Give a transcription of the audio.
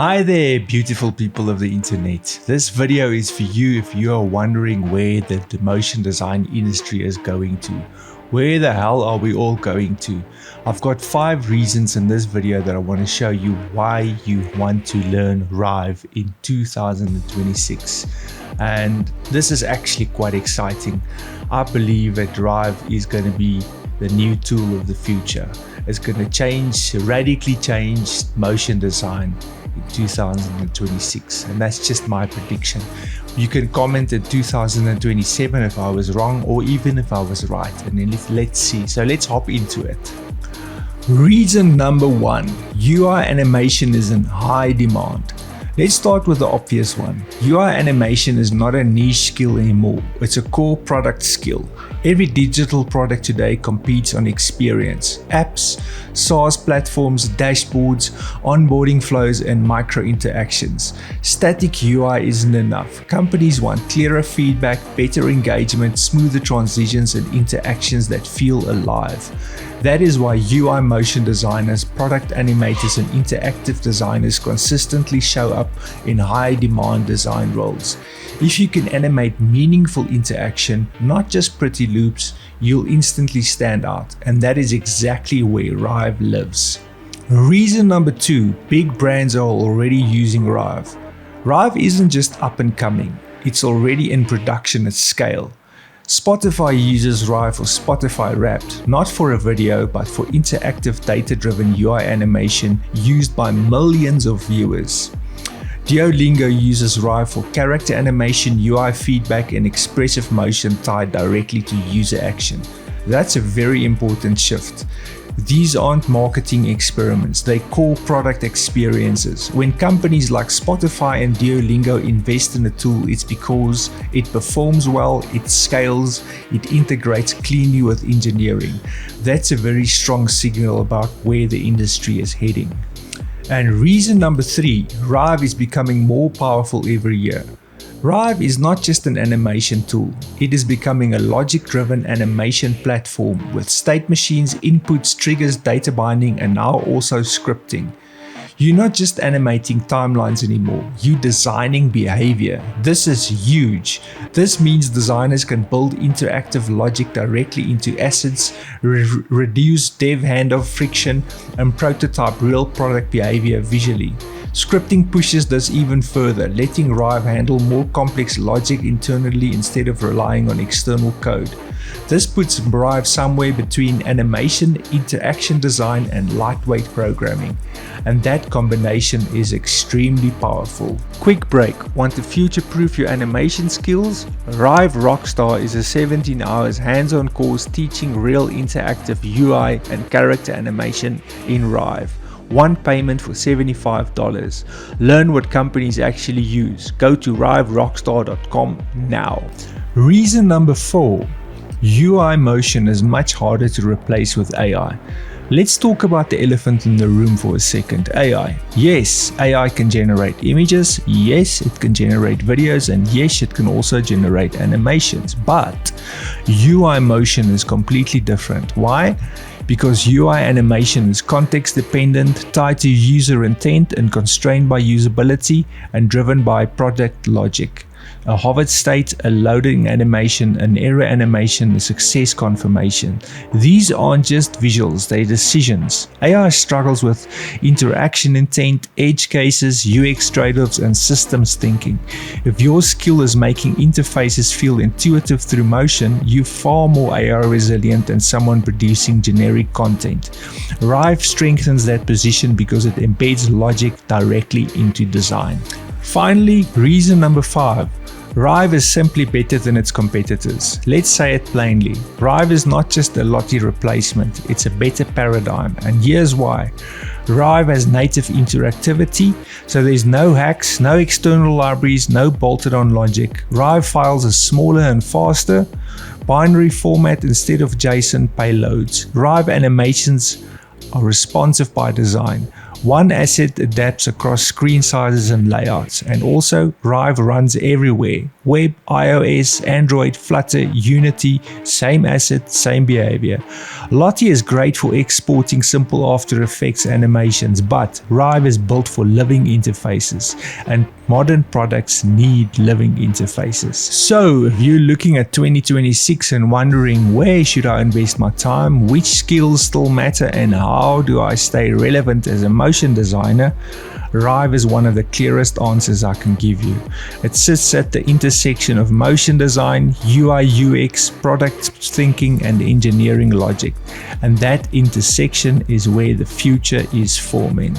Hi there, beautiful people of the internet. This video is for you if you are wondering where the motion design industry is going to. Where the hell are we all going to? I've got 5 reasons in this video that I want to show you why you want to learn Rive in 2026. And this is actually quite exciting. I believe that Rive is going to be the new tool of the future. It's going to radically change motion design in 2026, and that's just my prediction. You can comment at 2027 if I was wrong or even if I was right, and then let's see. So let's hop into it. Reason number 1, UI animation is in high demand. Let's start with the obvious one. UI animation is not a niche skill anymore, it's a core product skill. Every digital product today competes on experience. Apps, SaaS platforms, dashboards, onboarding flows, and micro interactions. Static UI isn't enough. Companies want clearer feedback, better engagement, smoother transitions, and interactions that feel alive. That is why UI motion designers, product animators, and interactive designers consistently show up in high demand design roles. If you can animate meaningful interaction, not just pretty loops, you'll instantly stand out, and that is exactly where Rive lives. Reason number 2, big brands are already using Rive. Rive isn't just up and coming, it's already in production at scale. Spotify uses Rive for Spotify Wrapped, not for a video but for interactive data-driven UI animation used by millions of viewers. Duolingo uses Rive for character animation, UI feedback, and expressive motion tied directly to user action. That's a very important shift. These aren't marketing experiments, they're core product experiences. When companies like Spotify and Duolingo invest in a tool, it's because it performs well, it scales, it integrates cleanly with engineering. That's a very strong signal about where the industry is heading. And reason number 3, Rive is becoming more powerful every year. Rive is not just an animation tool, it is becoming a logic-driven animation platform with state machines, inputs, triggers, data binding, and now also scripting. You're not just animating timelines anymore, you're designing behavior. This is huge. This means designers can build interactive logic directly into assets, reduce dev handoff friction, and prototype real product behavior visually. Scripting pushes this even further, letting Rive handle more complex logic internally instead of relying on external code. This puts Rive somewhere between animation, interaction design, and lightweight programming. And that combination is extremely powerful. Quick break. Want to future-proof your animation skills? Rive Rockstar is a 17 hours hands-on course teaching real interactive UI and character animation in Rive. One payment for $75. Learn what companies actually use. Go to riverockstar.com now. Reason number 4. UI motion is much harder to replace with AI. Let's talk about the elephant in the room for a second. AI. Yes, AI can generate images. Yes, it can generate videos. And yes, it can also generate animations. But UI motion is completely different. Why? Because UI animation is context dependent, tied to user intent, and constrained by usability and driven by product logic. A hovered state, a loading animation, an error animation, a success confirmation. These aren't just visuals, they're decisions. AI struggles with interaction intent, edge cases, UX trade-offs, and systems thinking. If your skill is making interfaces feel intuitive through motion, you're far more AI resilient than someone producing generic content. Rive strengthens that position because it embeds logic directly into design. Finally, reason number 5. Rive is simply better than its competitors. Let's say it plainly. Rive is not just a Lottie replacement, it's a better paradigm, and here's why. Rive has native interactivity, so there's no hacks, no external libraries, no bolted-on logic. Rive files are smaller and faster, binary format instead of JSON payloads. Rive animations are responsive by design. One asset adapts across screen sizes and layouts, and also Rive runs everywhere. Web, iOS, Android, Flutter, Unity, same asset, same behavior. Lottie is great for exporting simple After Effects animations, but Rive is built for living interfaces, and modern products need living interfaces. So if you're looking at 2026 and wondering where should I invest my time, which skills still matter, and how do I stay relevant as a motion designer, Rive is one of the clearest answers I can give you. It sits at the intersection of motion design, UI UX, product thinking, and engineering logic. And that intersection is where the future is forming.